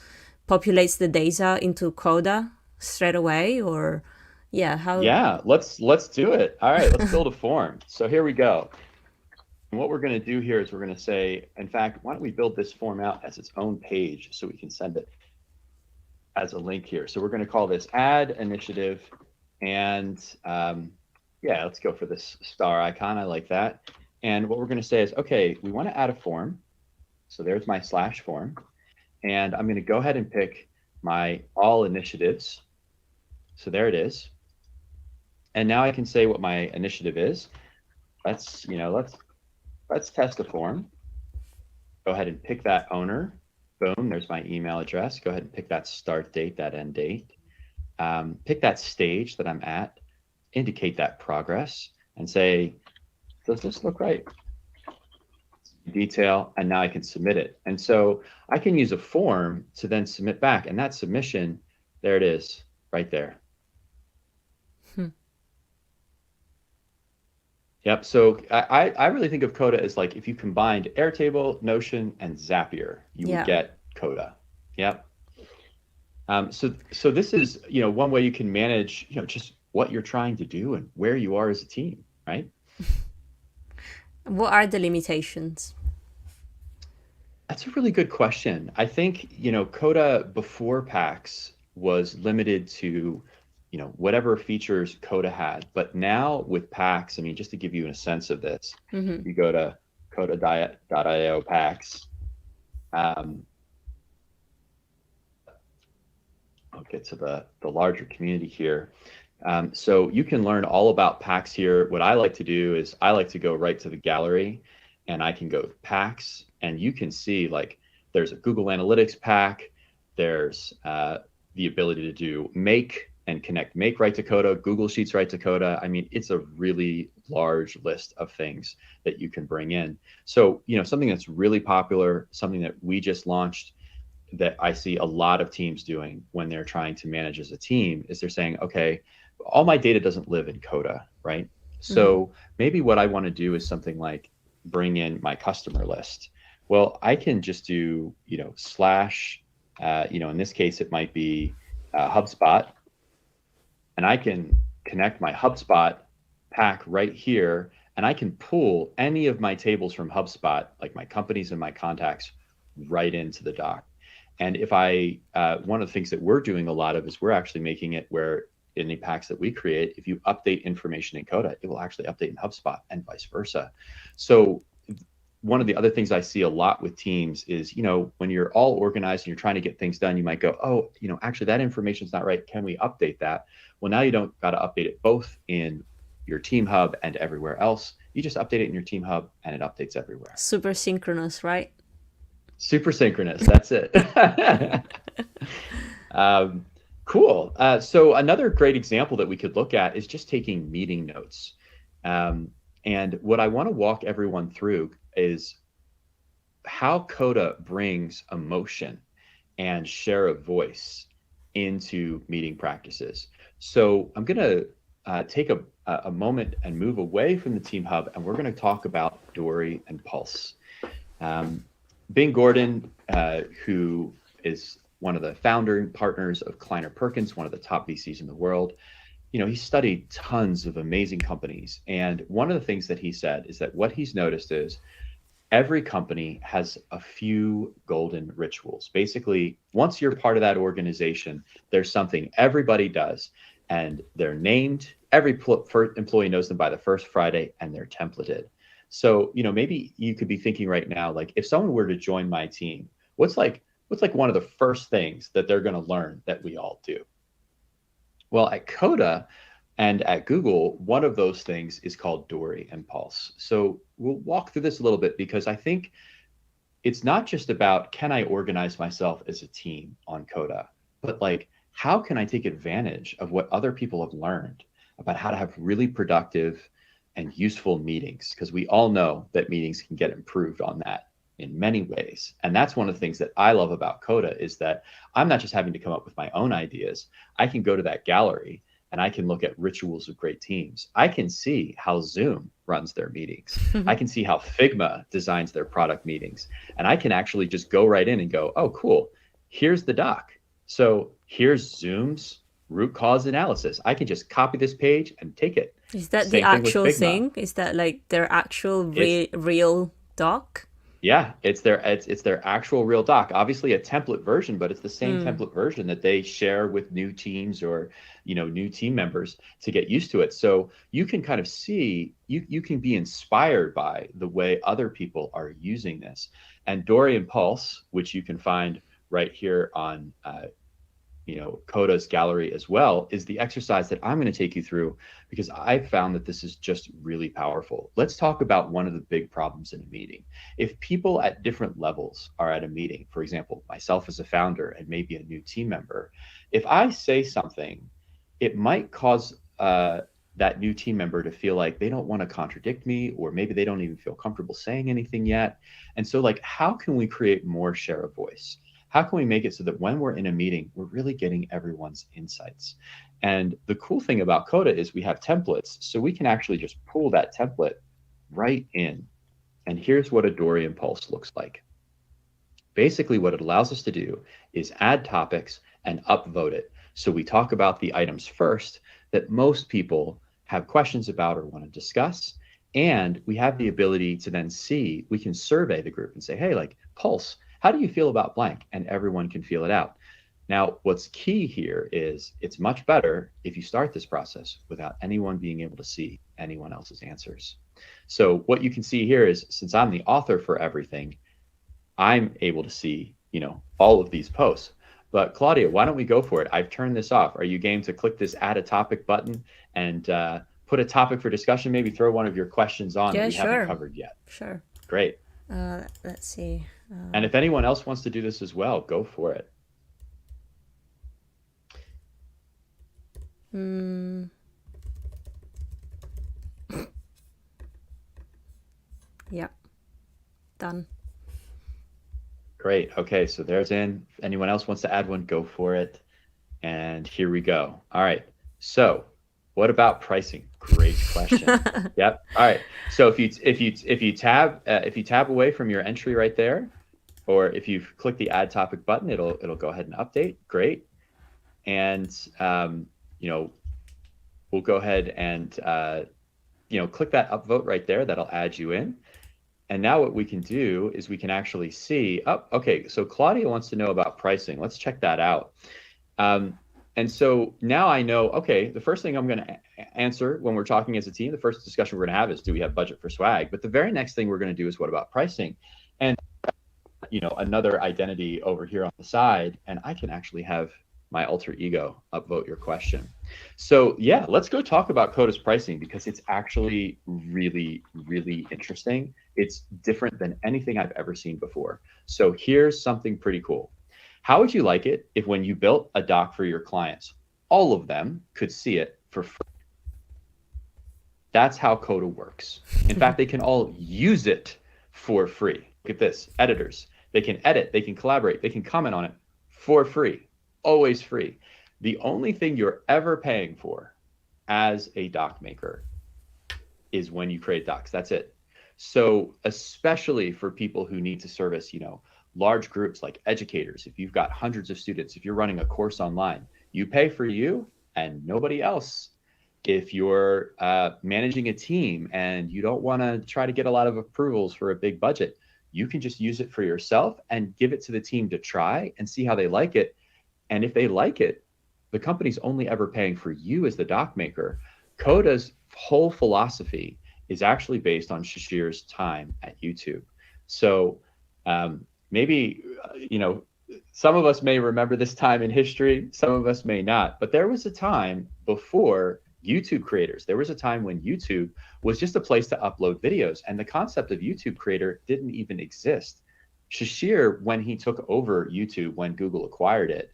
Speaker 2: populates the data into Coda straight away, or yeah, how?
Speaker 1: Yeah, let's do it. All right, let's build a form. So here we go. And what we're going to do here is we're going to say, in fact, why don't we build this form out as its own page so we can send it as a link here. So we're going to call this add initiative. And yeah, let's go for this star icon. I like that. And what we're going to say is, okay, we want to add a form. So there's my slash form. And I'm going to go ahead and pick my all initiatives. So there it is. And now I can say what my initiative is. Let's test a form. Go ahead and pick that owner. Boom, there's my email address. Go ahead and pick that start date, that end date. Pick that stage that I'm at, indicate that progress, and say, does this look right? Detail, and now I can submit it. And so I can use a form to then submit back, and that submission, there it is, right there. Yep. So I really think of Coda as like if you combined Airtable, Notion, and Zapier, you would get Coda. Yep. So this is one way you can manage just what you're trying to do and where you are as a team, right?
Speaker 2: What are the limitations?
Speaker 1: That's a really good question. I think Coda before PAX was limited to whatever features Coda had. But now with PAX, I mean, just to give you a sense of this, you go to coda.io PAX. I'll get to the larger community here. So you can learn all about PAX here. What I like to do is I like to go right to the gallery, and I can go PAX, and you can see like there's a Google Analytics pack. There's the ability to do Make and connect Make right to Coda, Google Sheets right to Coda. I mean, it's a really large list of things that you can bring in. So, something that's really popular, something that we just launched that I see a lot of teams doing when they're trying to manage as a team is they're saying, okay, all my data doesn't live in Coda, right? So maybe what I want to do is something like bring in my customer list. Well, I can just do, slash, in this case, it might be HubSpot. And I can connect my HubSpot pack right here, and I can pull any of my tables from HubSpot, like my companies and my contacts, right into the doc. And if one of the things that we're doing a lot of is we're actually making it where in the packs that we create, if you update information in Coda, it will actually update in HubSpot and vice versa. So one of the other things I see a lot with teams is, when you're all organized and you're trying to get things done, you might go, oh, actually that information's not right. Can we update that? Well, now you don't got to update it both in your team hub and everywhere else. You just update it in your team hub and it updates everywhere.
Speaker 2: Supersynchronous, right?
Speaker 1: Supersynchronous, that's it. Cool. So another great example that we could look at is just taking meeting notes. And what I want to walk everyone through is how Coda brings emotion and share of voice into meeting practices. So I'm going to take a moment and move away from the Team Hub, and we're going to talk about Dory and Pulse. Bing Gordon, who is one of the founding partners of Kleiner Perkins, one of the top VCs in the world, he studied tons of amazing companies. And one of the things that he said is that what he's noticed is every company has a few golden rituals. Basically, once you're part of that organization, there's something everybody does, and they're named. Every employee knows them by the first Friday, and they're templated. So, maybe you could be thinking right now, like, if someone were to join my team, what's one of the first things that they're going to learn that we all do? Well, at Coda and at Google, one of those things is called Dory and Pulse. So we'll walk through this a little bit because I think it's not just about, can I organize myself as a team on Coda, but like, how can I take advantage of what other people have learned about how to have really productive and useful meetings? Because we all know that meetings can get improved on that. in many ways. And that's one of the things that I love about Coda, is that I'm not just having to come up with my own ideas. I can go to that gallery and I can look at rituals of great teams. I can see how Zoom runs their meetings. I can see how Figma designs their product meetings. And I can actually just go right in and go, oh, cool, here's the doc. So here's Zoom's root cause analysis. I can just copy this page and take it.
Speaker 2: Is that the
Speaker 1: Same thing with
Speaker 2: actual
Speaker 1: Figma.
Speaker 2: thing? Is that like their actual real doc?
Speaker 1: Yeah, it's their actual real doc. Obviously a template version, but it's the same template version that they share with new teams or, you know, new team members to get used to it. So you can kind of see, you can be inspired by the way other people are using this. And Dorian Pulse, which you can find right here on you know, Coda's gallery as well, is the exercise that I'm going to take you through, because I found that this is just really powerful. Let's talk about one of the big problems in a meeting. If people at different levels are at a meeting, for example, myself as a founder and maybe a new team member, if I say something, it might cause that new team member to feel like they don't want to contradict me, or maybe they don't even feel comfortable saying anything yet. And so, like, how can we create more share of voice? How can we make it so that when we're in a meeting, we're really getting everyone's insights? And the cool thing about Coda is we have templates, so we can actually just pull that template right in. And here's what a Dorian Pulse looks like. Basically, what it allows us to do is add topics and upvote it. So we talk about the items first that most people have questions about or want to discuss. And we have the ability to then see, we can survey the group and say, hey, like, Pulse, how do you feel about blank? And everyone can feel it out. Now, what's key here is it's much better if you start this process without anyone being able to see anyone else's answers. So what you can see here is, since I'm the author for everything, I'm able to see, you know, all of these posts. But Claudia, why don't we go for it? I've turned this off. Are you game to click this add a topic button and put a topic for discussion? Maybe throw one of your questions on that we haven't covered yet.
Speaker 2: Sure.
Speaker 1: Great.
Speaker 2: Let's see.
Speaker 1: And if anyone else wants to do this as well, go for it.
Speaker 2: Yeah. Done.
Speaker 1: Great. Okay, so there's in. If anyone else wants to add one, go for it. And here we go. All right. So what about pricing? Great question. Yep. All right. So if you tab away from your entry right there, or if you click the add topic button, it'll go ahead and update. Great. And you know, we'll go ahead and you know, click that upvote right there. That'll add you in. And now what we can do is we can actually see, oh, okay, so Claudia wants to know about pricing. Let's check that out. And so now I know, okay, the first thing I'm going to answer when we're talking as a team, the first discussion we're going to have is, do we have budget for swag? But the very next thing we're going to do is, what about pricing? And, you know, another identity over here on the side, and I can actually have my alter ego upvote your question. So yeah, let's go talk about Coda's pricing, because it's actually really, really interesting. It's different than anything I've ever seen before. So here's something pretty cool. How would you like it if, when you built a doc for your clients, all of them could see it for free? That's how Coda works. In fact, they can all use it for free. Look at this, editors. They can edit, they can collaborate, they can comment on it for free, always free. The only thing you're ever paying for as a doc maker is when you create docs. That's it. So especially for people who need to service, you know, large groups like educators, if you've got hundreds of students, if you're running a course online, you pay for you and nobody else. If you're managing a team and you don't want to try to get a lot of approvals for a big budget, you can just use it for yourself and give it to the team to try and see how they like it. And if they like it, the company's only ever paying for you as the doc maker. Coda's whole philosophy is actually based on Shashir's time at YouTube. So maybe, you know, some of us may remember this time in history, some of us may not, but there was a time before YouTube creators. There was a time when YouTube was just a place to upload videos, and the concept of YouTube creator didn't even exist. Shashir, when he took over YouTube, when Google acquired it,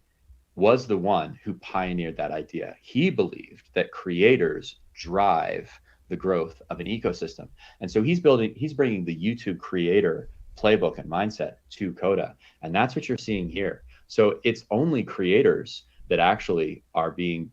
Speaker 1: was the one who pioneered that idea. He believed that creators drive the growth of an ecosystem. And so he's bringing the YouTube creator playbook and mindset to Coda. And that's what you're seeing here. So it's only creators that actually are being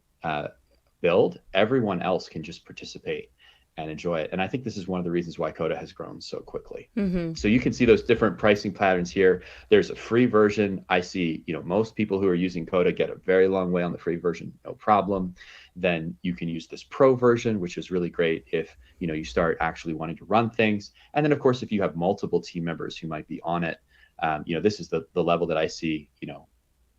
Speaker 1: billed. Everyone else can just participate and enjoy it. And I think this is one of the reasons why Coda has grown so quickly. So you can see those different pricing patterns here. There's a free version. I see, most people who are using Coda get a very long way on the free version, no problem. Then you can use this pro version, which is really great if, you start actually wanting to run things. And then of course, if you have multiple team members who might be on it, this is the level that I see,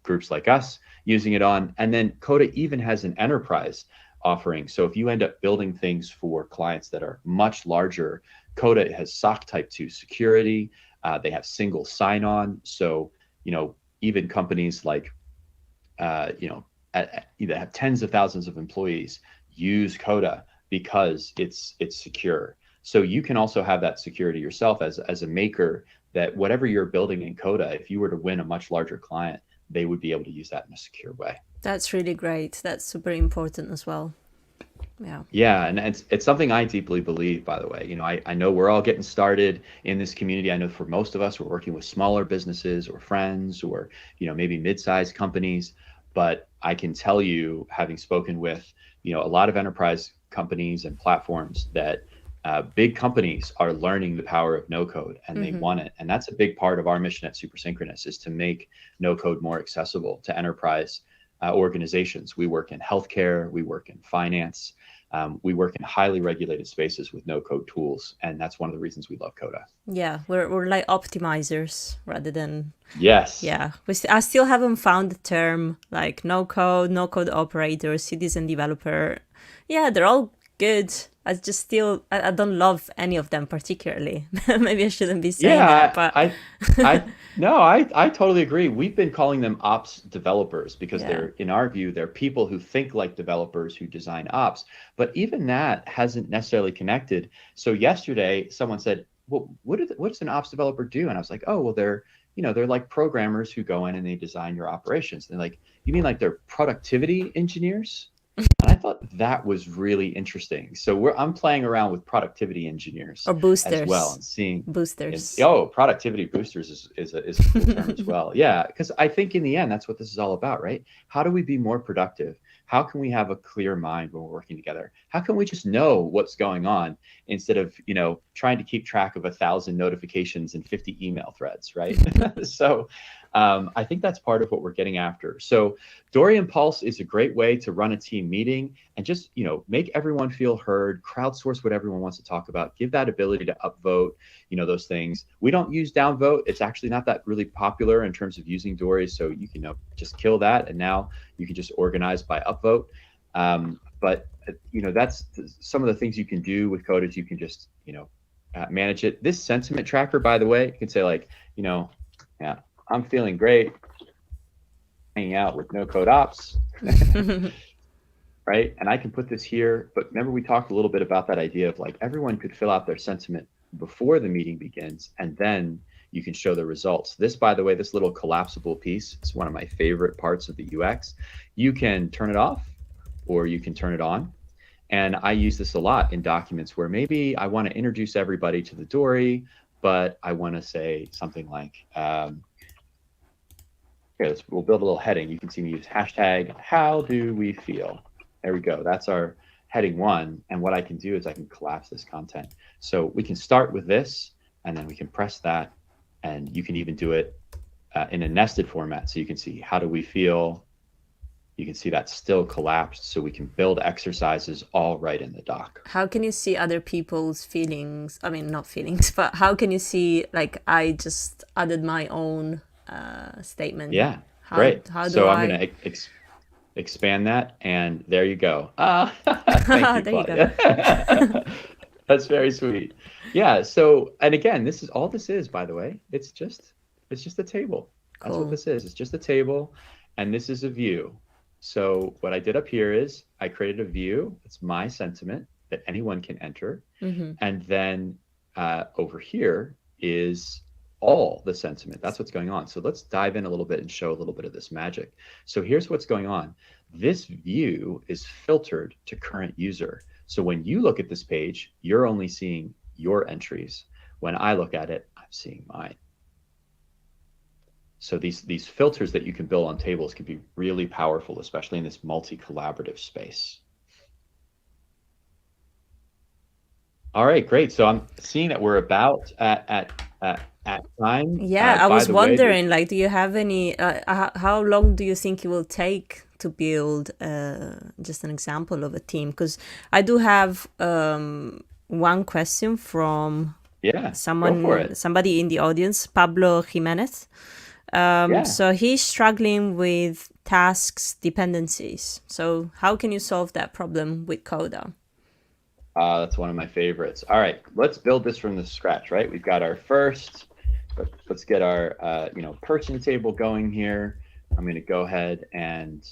Speaker 1: groups like us using it on. And then Coda even has an enterprise offering. So if you end up building things for clients that are much larger, Coda has SOC type 2 security. They have single sign-on. So, even companies like, that have tens of thousands of employees use Coda because it's secure. So you can also have that security yourself as a maker, that whatever you're building in Coda, if you were to win a much larger client, they would be able to use that in a secure way.
Speaker 2: That's really great. That's super important as well. Yeah.
Speaker 1: Yeah, and it's something I deeply believe, by the way. I know we're all getting started in this community. I know for most of us, we're working with smaller businesses or friends or, maybe mid-sized companies. But I can tell you, having spoken with, a lot of enterprise companies and platforms, that big companies are learning the power of no code, and they want it. And that's a big part of our mission at Supersynchronous, is to make no code more accessible to enterprise organizations. We work in healthcare, we work in finance, we work in highly regulated spaces with no code tools. And that's one of the reasons we love Coda.
Speaker 2: Yeah, we're like optimizers rather than...
Speaker 1: Yes.
Speaker 2: Yeah, I still haven't found the term like no code operator, citizen developer. Yeah, they're all good. I don't love any of them particularly. Maybe I shouldn't be saying that, but
Speaker 1: I totally agree. We've been calling them ops developers because they're, in our view, they're people who think like developers who design ops. But even that hasn't necessarily connected. So yesterday, someone said, "Well, what does an ops developer do?" And I was like, "Oh, well, they're like programmers who go in and they design your operations." And they're like, "You mean like they're productivity engineers?" And I thought that was really interesting. So I'm playing around with productivity engineers
Speaker 2: or boosters
Speaker 1: as well, and seeing
Speaker 2: boosters.
Speaker 1: Productivity boosters is a cool term as well. Yeah, because I think in the end, that's what this is all about, right? How do we be more productive? How can we have a clear mind when we're working together? How can we just know what's going on instead of, trying to keep track of 1,000 notifications and 50 email threads, right? So I think that's part of what we're getting after. So Dorian Pulse is a great way to run a team meeting and just, make everyone feel heard, crowdsource what everyone wants to talk about, give that ability to upvote, those things. We don't use downvote. It's actually not that really popular in terms of using Dory. So you can just kill that. And now you can just organize by upvote. But that's some of the things you can do with Coda. You can just, manage it. This sentiment tracker, by the way, you can say like, yeah, I'm feeling great hanging out with no code ops, right? And I can put this here, but remember we talked a little bit about that idea of like everyone could fill out their sentiment before the meeting begins, and then you can show the results. This, by the way, this little collapsible piece is one of my favorite parts of the UX. You can turn it off or you can turn it on. And I use this a lot in documents where maybe I want to introduce everybody to the Dory, but I want to say something like, we'll build a little heading. You can see me use hashtag, how do we feel? There we go. That's our heading 1. And what I can do is I can collapse this content. So we can start with this, and then we can press that. And you can even do it in a nested format. So you can see, how do we feel? You can see that's still collapsed, so we can build exercises all right in the doc.
Speaker 2: How can you see other people's feelings? I mean, not feelings, but how can you see, like, I just added my own statement?
Speaker 1: Yeah, great. So I'm going to expand that, and there you go. Thank you, Claudia. You go. That's very sweet. Yeah, so, and again, this is, by the way, it's just a table. That's
Speaker 2: Cool.
Speaker 1: what this is. It's just a table, and this is a view. So what I did up here is I created a view. It's my sentiment that anyone can enter. And then over here is all the sentiment. That's what's going on. So let's dive in a little bit and show a little bit of this magic. So here's what's going on. This view is filtered to current user. So when you look at this page, you're only seeing your entries. When I look at it, I'm seeing mine. So these filters that you can build on tables can be really powerful, especially in this multi-collaborative space. All right, great. So I'm seeing that we're about at time.
Speaker 2: Yeah, I
Speaker 1: By
Speaker 2: was
Speaker 1: the way,
Speaker 2: wondering, like, do you have any, how long do you think it will take to build just an example of a team? Because I do have one question from
Speaker 1: yeah, go for it.
Speaker 2: somebody in the audience, Pablo Jimenez.
Speaker 1: Yeah.
Speaker 2: So he's struggling with tasks dependencies. So how can you solve that problem with Coda?
Speaker 1: That's one of my favorites. All right, let's build this from the scratch, right? We've got our first, let's get our person table going here. I'm going to go ahead and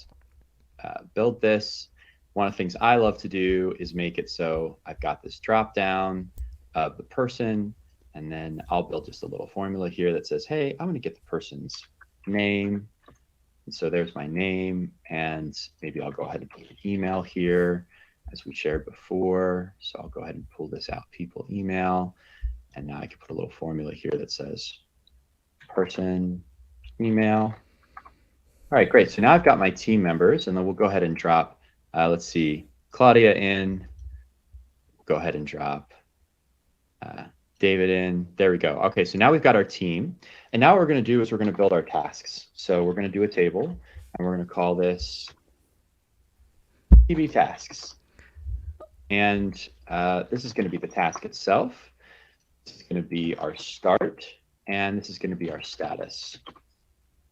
Speaker 1: build this. One of the things I love to do is make it so I've got this drop down of the person, and then I'll build just a little formula here that says, hey, I'm going to get the person's name. And so there's my name, and maybe I'll go ahead and put an email here as we shared before. So I'll go ahead and pull this out, people email. And now I can put a little formula here that says person email. All right, great. So now I've got my team members, and then we'll go ahead and drop, let's see, Claudia in. Go ahead and drop David in. There we go. Okay, so now we've got our team. And now what we're going to do is we're going to build our tasks. So we're going to do a table, and we're going to call this TB tasks. And this is going to be the task itself. This is going to be our start, and this is going to be our status.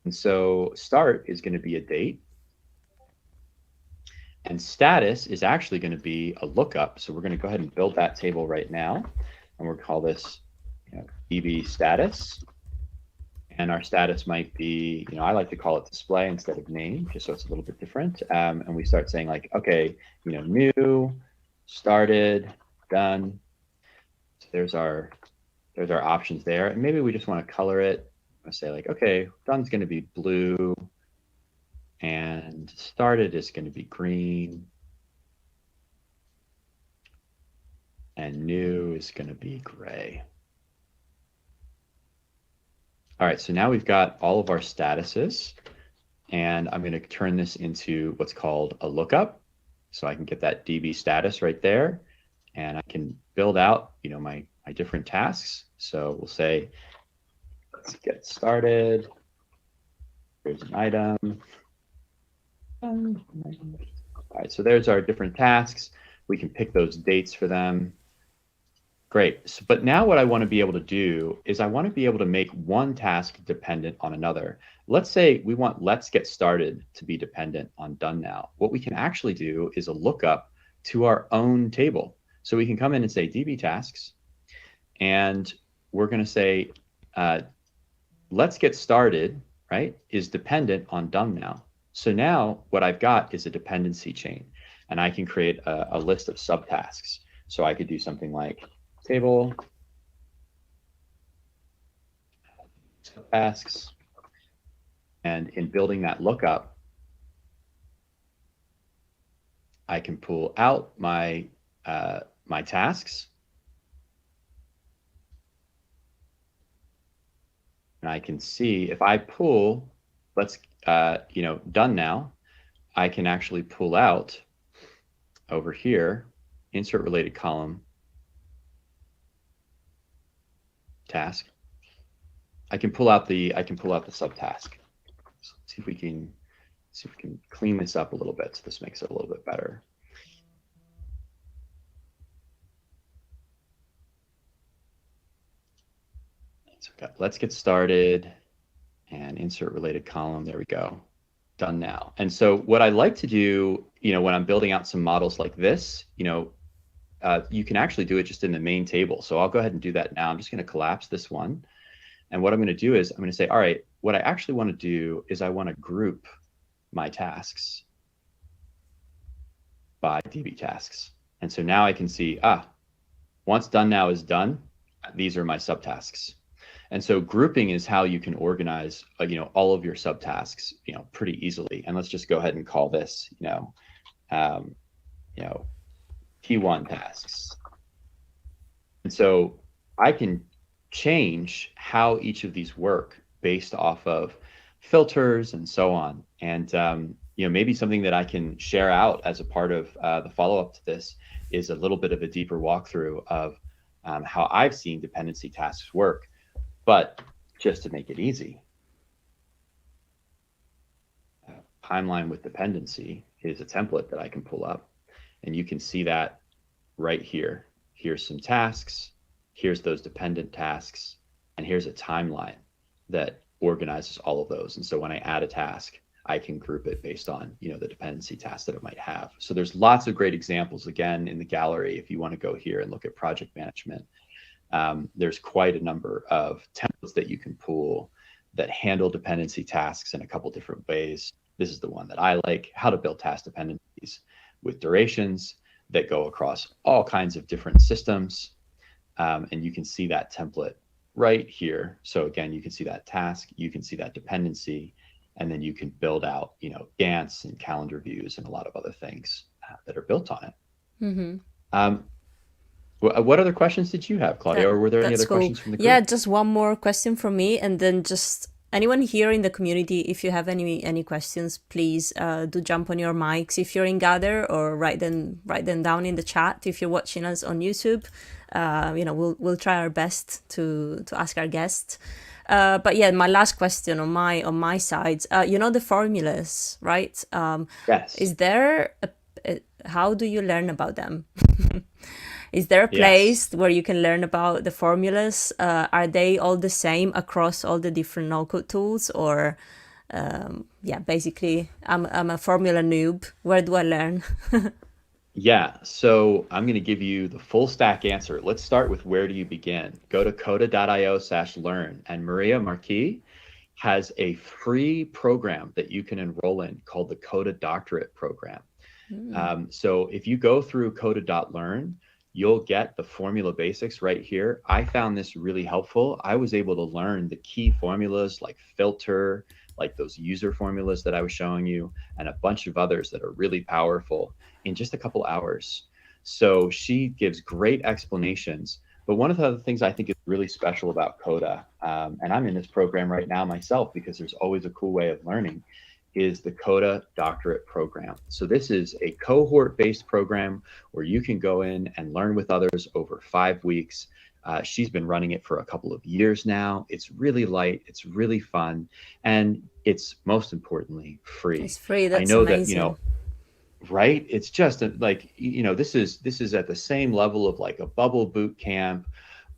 Speaker 1: And so start is going to be a date, and status is actually going to be a lookup. So we're going to go ahead and build that table right now, and we'll call this DB status. And our status might be, I like to call it display instead of name, just so it's a little bit different. And we start saying like, okay, new, started, done. So there's our options there. And maybe we just want to color it. I say like, okay, done's going to be blue, and started is going to be green, and new is going to be gray. All right, so now we've got all of our statuses, and I'm going to turn this into what's called a lookup. So I can get that DB status right there, and I can build out, my different tasks. So we'll say, let's get started. Here's an item. All right, so there's our different tasks. We can pick those dates for them. Great. So, but now what I want to be able to do is I want to be able to make one task dependent on another. Let's say we want let's get started to be dependent on done now. What we can actually do is a lookup to our own table. So we can come in and say DB tasks, and we're going to say let's get started, right, is dependent on done now. So now what I've got is a dependency chain, and I can create a list of subtasks. So I could do something like table tasks, and in building that lookup, I can pull out my my tasks, and I can see if I pull, let's done now, I can actually pull out over here, insert related column, task. I can pull out the subtask. So see if we can clean this up a little bit so this makes it a little bit better. So let's get started and insert related column. There we go. Done now. And so what I like to do, when I'm building out some models like this, you can actually do it just in the main table. So I'll go ahead and do that now. I'm just going to collapse this one. And what I'm going to do is I'm going to say, all right, what I actually want to do is I want to group my tasks by DB tasks. And so now I can see, once done now is done, these are my subtasks. And so grouping is how you can organize, all of your subtasks, pretty easily. And let's just go ahead and call this, T1 tasks. And so I can change how each of these work based off of filters and so on. And maybe something that I can share out as a part of the follow-up to this is a little bit of a deeper walkthrough of how I've seen dependency tasks work. But just to make it easy, timeline with dependency is a template that I can pull up, and you can see that right here. Here's some tasks, here's those dependent tasks, and here's a timeline that organizes all of those. And so when I add a task, I can group it based on, the dependency task that it might have. So there's lots of great examples, again, in the gallery. If you want to go here and look at project management, there's quite a number of templates that you can pull that handle dependency tasks in a couple different ways. This is the one that I like: how to build task dependencies with durations that go across all kinds of different systems. And you can see that template right here. So again, you can see that task, you can see that dependency, and then you can build out, Gantt and calendar views and a lot of other things that are built on it. Mm-hmm. What other questions did you have, Claudia? Or were there any other questions from the group?
Speaker 2: Yeah, just one more question from me, and then just anyone here in the community, if you have any questions, please do jump on your mics if you're in Gather, or write them down in the chat if you're watching us on YouTube. We'll try our best to ask our guests. But yeah, my last question on my side, the formulas, right?
Speaker 1: Yes.
Speaker 2: Is there how do you learn about them? Is there a place where you can learn about the formulas? Are they all the same across all the different no-code tools? Or, basically, I'm a formula noob. Where do I learn?
Speaker 1: Yeah, so I'm going to give you the full stack answer. Let's start with where do you begin? Go to coda.io/learn. And Maria Marquis has a free program that you can enroll in called the Coda Doctorate Program. So if you go through coda.learn, you'll get the formula basics right here. I found this really helpful. I was able to learn the key formulas like filter, like those user formulas that I was showing you, and a bunch of others that are really powerful in just a couple hours. So she gives great explanations. But one of the other things I think is really special about Coda, and I'm in this program right now myself because there's always a cool way of learning, is the Coda Doctorate Program. So this is a cohort-based program where you can go in and learn with others over 5 weeks. She's been running it for a couple of years now. It's really light, it's really fun, and it's most importantly free.
Speaker 2: It's free. That's
Speaker 1: I know
Speaker 2: amazing.
Speaker 1: that, right? It's just this is at the same level of like a Bubble boot camp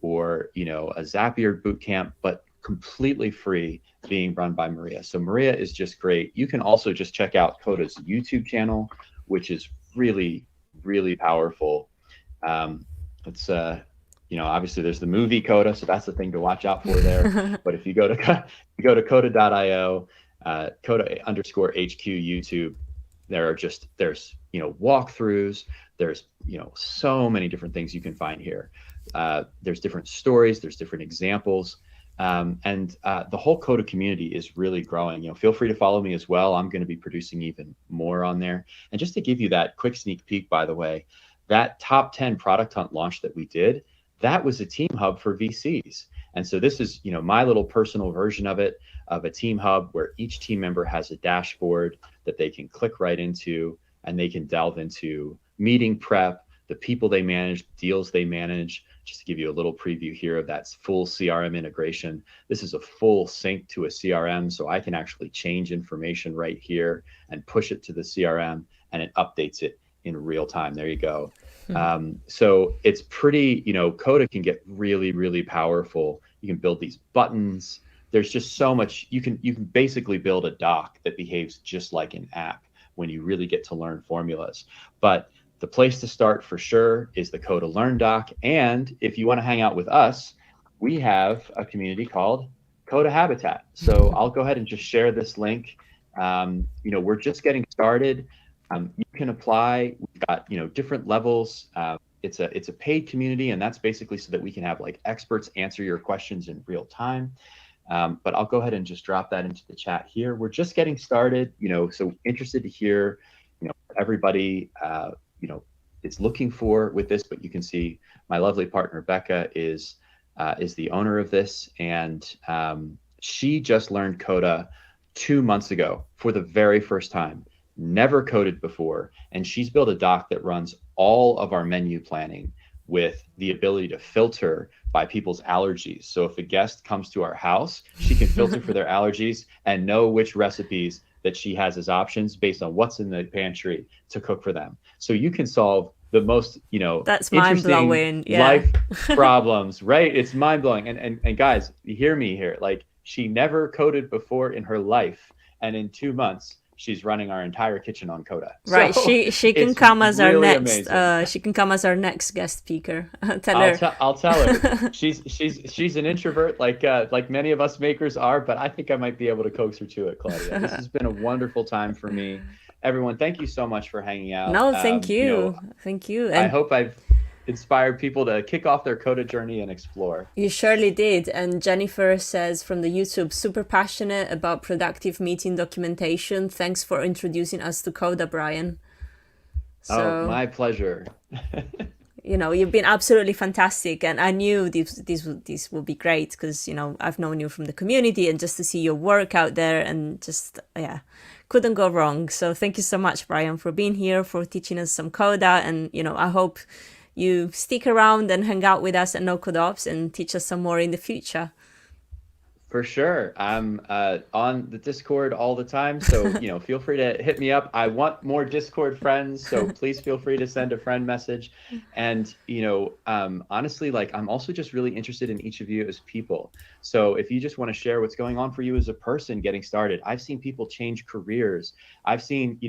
Speaker 1: or, a Zapier boot camp, but completely free, being run by Maria. So Maria is just great. You can also just check out Coda's YouTube channel, which is really, really powerful. It's obviously there's the movie Coda, so that's the thing to watch out for there. But if you go to coda.io, Coda_HQ YouTube, there's walkthroughs, there's so many different things you can find here. There's different stories, there's different examples. And the whole Coda community is really growing. Feel free to follow me as well. I'm going to be producing even more on there. And just to give you that quick sneak peek, by the way, that top 10 product hunt launch that we did, that was a team hub for VCs. And so this is, my little personal version of it, of a team hub where each team member has a dashboard that they can click right into, and they can delve into meeting prep, the people they manage, deals they manage. Just to give you a little preview here of that full CRM integration. This is a full sync to a CRM, so I can actually change information right here and push it to the CRM, and it updates it in real time. There you go. So it's pretty, Coda can get really, really powerful. You can build these buttons. There's just so much. You can basically build a doc that behaves just like an app when you really get to learn formulas. But the place to start for sure is the Coda Learn doc. And if you want to hang out with us, we have a community called Coda Habitat. So I'll go ahead and just share this link. We're just getting started. You can apply. We've got, different levels. It's a paid community, and that's basically so that we can have like experts answer your questions in real time. But I'll go ahead and just drop that into the chat here. We're just getting started, so interested to hear, everybody, is looking for with this. But you can see my lovely partner Becca is is the owner of this, and she just learned Coda 2 months ago for the very first time, never coded before, and she's built a doc that runs all of our menu planning with the ability to filter by people's allergies. So if a guest comes to our house, she can filter for their allergies and know which recipes that she has as options based on what's in the pantry to cook for them. So you can solve the most,
Speaker 2: That's
Speaker 1: interesting
Speaker 2: mind-blowing. Yeah.
Speaker 1: life problems, right? It's mind-blowing. And guys, hear me here. Like, she never coded before in her life, and in 2 months she's running our entire kitchen on Coda.
Speaker 2: Right,
Speaker 1: So
Speaker 2: she can
Speaker 1: it's
Speaker 2: come as
Speaker 1: really
Speaker 2: our next
Speaker 1: amazing.
Speaker 2: she can come as our next guest speaker. Tell her.
Speaker 1: I'll tell her. She's an introvert, like many of us makers are, but I think I might be able to coax her to it, Claudia. This has been a wonderful time for me. Everyone, thank you so much for hanging out.
Speaker 2: No, thank you. Thank you.
Speaker 1: I hope I've inspired people to kick off their Coda journey and explore.
Speaker 2: You surely did. And Jennifer says from the YouTube, super passionate about productive meeting documentation. Thanks for introducing us to Coda, Brian.
Speaker 1: So, my pleasure.
Speaker 2: You've been absolutely fantastic, and I knew this would be great because I've known you from the community, and just to see your work out there, and just couldn't go wrong. So thank you so much, Brian, for being here, for teaching us some Coda, and I hope you stick around and hang out with us at No Code Ops and teach us some more in the future.
Speaker 1: For sure. I'm on the Discord all the time, so feel free to hit me up. I want more Discord friends, so please feel free to send a friend message. And honestly, like, I'm also just really interested in each of you as people. So if you just want to share what's going on for you as a person getting started, I've seen people change careers. I've seen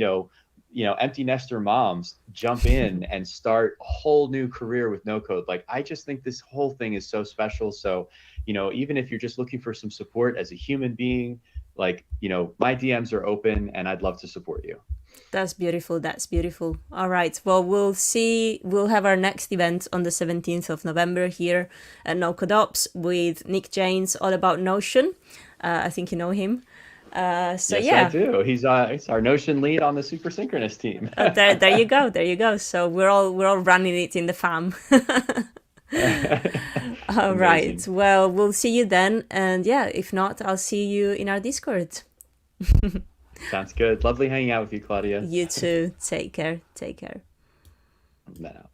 Speaker 1: empty nester moms jump in and start a whole new career with no code. Like, I just think this whole thing is so special. So even if you're just looking for some support as a human being, like, my DMs are open and I'd love to support you.
Speaker 2: That's beautiful. That's beautiful. All right. Well, we'll have our next event on the 17th of November here at No Code Ops with Nick James, all about Notion. I think you know him.
Speaker 1: Yes, I do. He's our Notion lead on the Supersynchronous team.
Speaker 2: There you go. There you go. So we're all running it in the fam. All right. Well, we'll see you then. And if not, I'll see you in our Discord.
Speaker 1: Sounds good. Lovely hanging out with you, Claudia.
Speaker 2: You too. Take care. Take care.
Speaker 1: No.